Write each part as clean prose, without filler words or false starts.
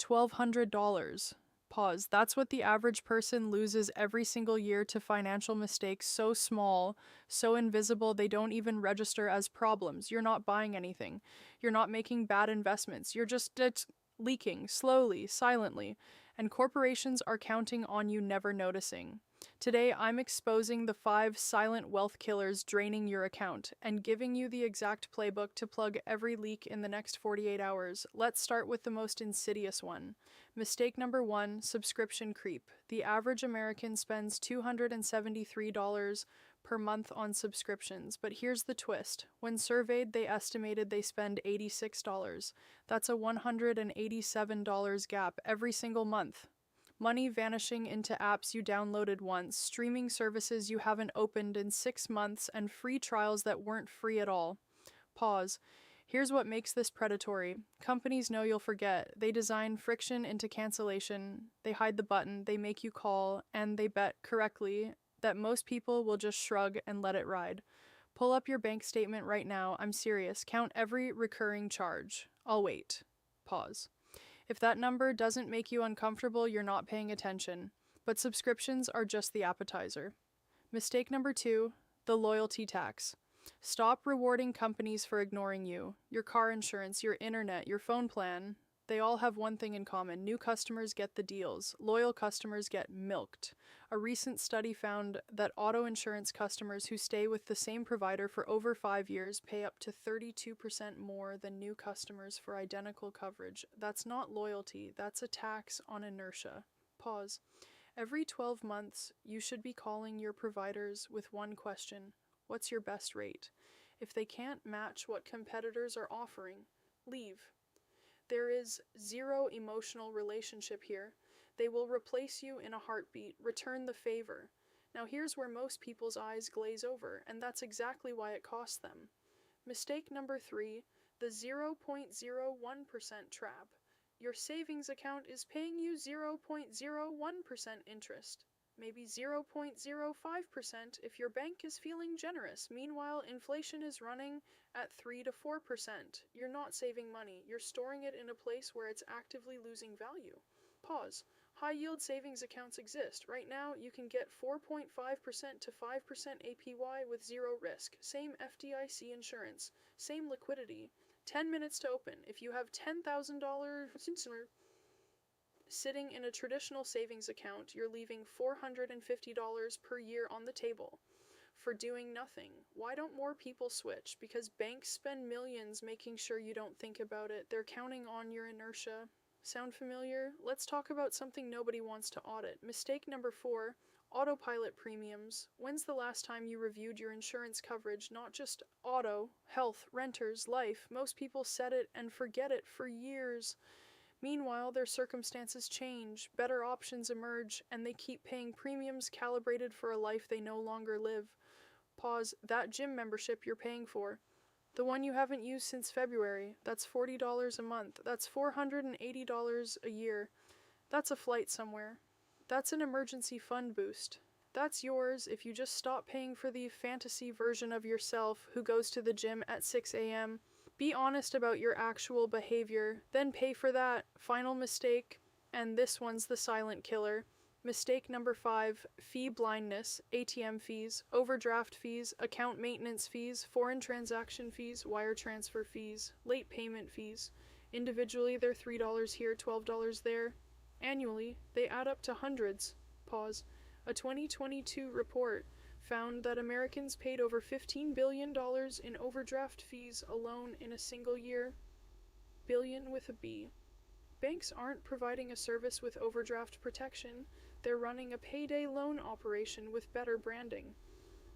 $1,200. Pause. That's what the average person loses every single year to financial mistakes so small, so invisible they don't even register as problems. You're not buying anything. You're not making bad investments. You're just leaking slowly, silently, and corporations are counting on you never noticing. Today, I'm exposing the 5 silent wealth killers draining your account and giving you the exact playbook to plug every leak in the next 48 hours. Let's start with the most insidious one. Mistake number 1, subscription creep. The average American spends $273 per month on subscriptions, but here's the twist. When surveyed, they estimated they spend $86. That's a $187 gap every single month. Money vanishing into apps you downloaded once, streaming services you haven't opened in 6 months, and free trials that weren't free at all. Pause. Here's what makes this predatory. Companies know you'll forget. They design friction into cancellation. They hide the button, they make you call, and they bet correctly that most people will just shrug and let it ride. Pull up your bank statement right now. I'm serious. Count every recurring charge. I'll wait. Pause. If that number doesn't make you uncomfortable, you're not paying attention. But subscriptions are just the appetizer. Mistake number 2, the loyalty tax. Stop rewarding companies for ignoring you. Your car insurance, your internet, your phone plan, they all have one thing in common. New customers get the deals. Loyal customers get milked. A recent study found that auto insurance customers who stay with the same provider for over 5 years pay up to 32% more than new customers for identical coverage. That's not loyalty, that's a tax on inertia. Pause. Every 12 months, you should be calling your providers with one question. What's your best rate? If they can't match what competitors are offering, leave. There is zero emotional relationship here. They will replace you in a heartbeat, return the favor. Now here's where most people's eyes glaze over, and that's exactly why it costs them. Mistake number 3, the 0.01% trap. Your savings account is paying you 0.01% interest. Maybe 0.05% if your bank is feeling generous. Meanwhile, inflation is running at 3 to 4%. You're not saving money. You're storing it in a place where it's actively losing value. Pause. High-yield savings accounts exist. Right now, you can get 4.5% to 5% APY with zero risk. Same FDIC insurance. Same liquidity. 10 minutes to open. If you have $10,000 sitting in a traditional savings account, you're leaving $450 per year on the table for doing nothing. Why don't more people switch? Because banks spend millions making sure you don't think about it. They're counting on your inertia. Sound familiar? Let's talk about something nobody wants to audit. Mistake number 4, Autopilot premiums. When's the last time you reviewed your insurance coverage? Not just auto, health, renters, life. Most people set it and forget it for years. Meanwhile, their circumstances change, better options emerge, and they keep paying premiums calibrated for a life they no longer live. Pause. That gym membership you're paying for. The one you haven't used since February. That's $40 a month. That's $480 a year. That's a flight somewhere. That's an emergency fund boost. That's yours if you just stop paying for the fantasy version of yourself who goes to the gym at 6 a.m. Be honest about your actual behavior, then pay for that. Final mistake, and this one's the silent killer. Mistake number 5, fee blindness, ATM fees, overdraft fees, account maintenance fees, foreign transaction fees, wire transfer fees, late payment fees. Individually, they're $3 here, $12 there. Annually, they add up to hundreds. Pause. A 2022 report found that Americans paid over $15 billion in overdraft fees alone in a single year. Billion with a B. Banks aren't providing a service with overdraft protection. They're running a payday loan operation with better branding.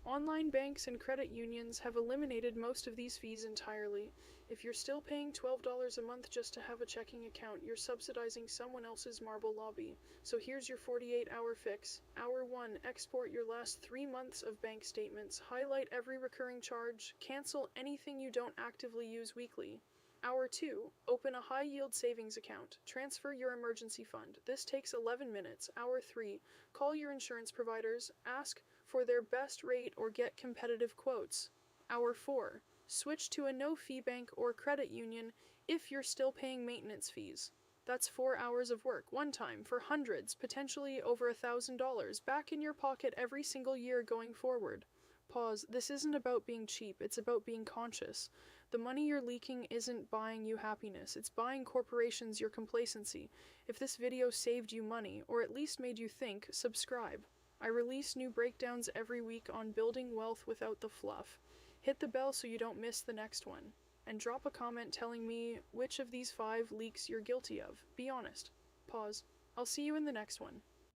Online banks and credit unions have eliminated most of these fees entirely. If you're still paying $12 a month just to have a checking account, you're subsidizing someone else's marble lobby. So here's your 48-hour fix. Hour 1, export your last 3 months of bank statements, highlight every recurring charge, cancel anything you don't actively use weekly. Hour 2, open a high-yield savings account. Transfer your emergency fund. This takes 11 minutes. Hour 3, call your insurance providers, ask for their best rate or get competitive quotes. Hour 4, switch to a no-fee bank or credit union if you're still paying maintenance fees. That's 4 hours of work, one time, for hundreds, potentially over $1,000, back in your pocket every single year going forward. Pause. This isn't about being cheap, it's about being conscious. The money you're leaking isn't buying you happiness, it's buying corporations your complacency. If this video saved you money, or at least made you think, subscribe. I release new breakdowns every week on building wealth without the fluff. Hit the bell so you don't miss the next one. And drop a comment telling me which of these 5 leaks you're guilty of. Be honest. Pause. I'll see you in the next one.